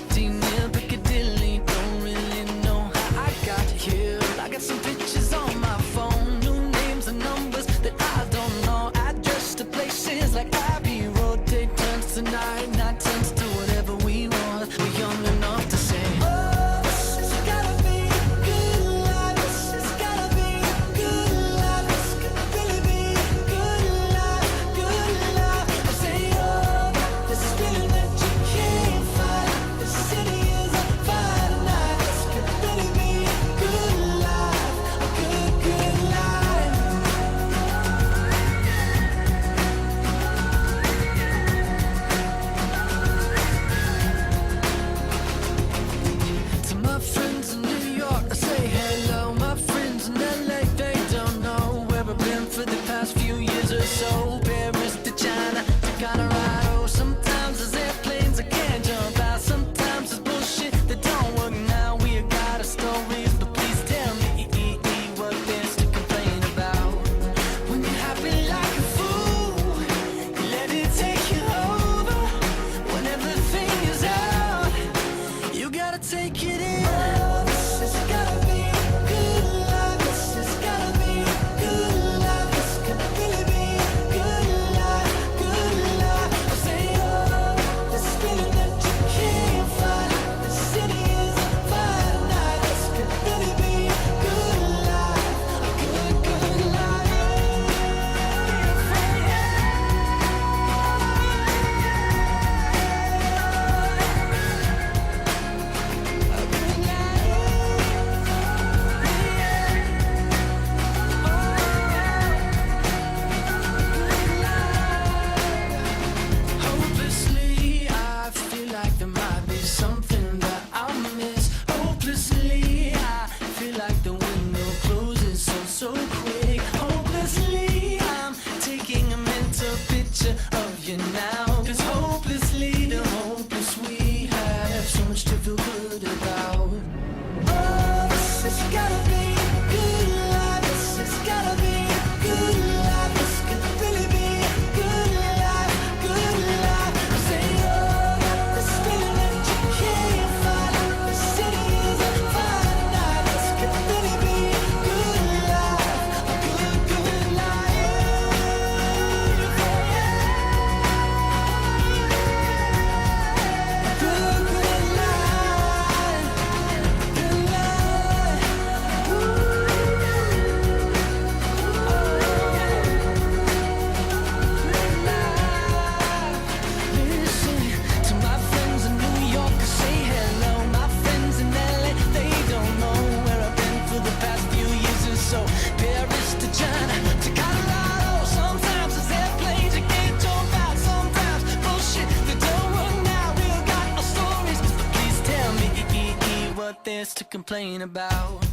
city near Piccadilly. Don't really know how I got here. I got some pictures on my phone, new names and numbers that I don't know. Address to places like Abbey Road. Take turns tonight, night turns to whatever we want. We're young enough to say, oh, this has gotta be a good life. This has gotta be a good life. This could really be a good life, good life. I say, oh, this feeling that you can't fight. The city is on fire tonight. This could really be a good life, a good, good life. To my friends in New York, I say hello. My friends in LA, they don't know where I've been for the past few years or so. Paris to China to Colorado. Sometimes there's airplanes I can't jump out. Sometimes there's bullshit that don't work now. We got our stories, but please tell me what there's to complain about. When you're happy like a fool, you let it take you over. When everything is out, you gotta take it in. Oh, this has gotta be a good life. This has gotta be a good life. This could really be a good life, good life. I say, oh, this feeling that you can't fight. The city is on fire tonight. This could really be a good life, a good, good life. Hopelessly, I feel like there might be something that I miss. Hopelessly, I feel like the window closes so quick. Hopelessly, I'm taking a mental picture of you now. 'Cause hopelessly, the hopeless we have so much to feel good about. Oh, this has gotta be a good life. This has gotta be a good life. This could really be a good life, good life. I say, oh, this feeling that you can't fight. The city is on fire tonight. This could really be a good life, a good, good life. Good, good life, good life. Listen to my friends in New York, I say hello. My friends in LA, they don't know where I've been for the past few years or so. Paris to China to Colorado. Sometimes there's airplanes you can't jump out. Sometimes bullshit that don't work now. We all got our stories, but please tell me what there's to complain about.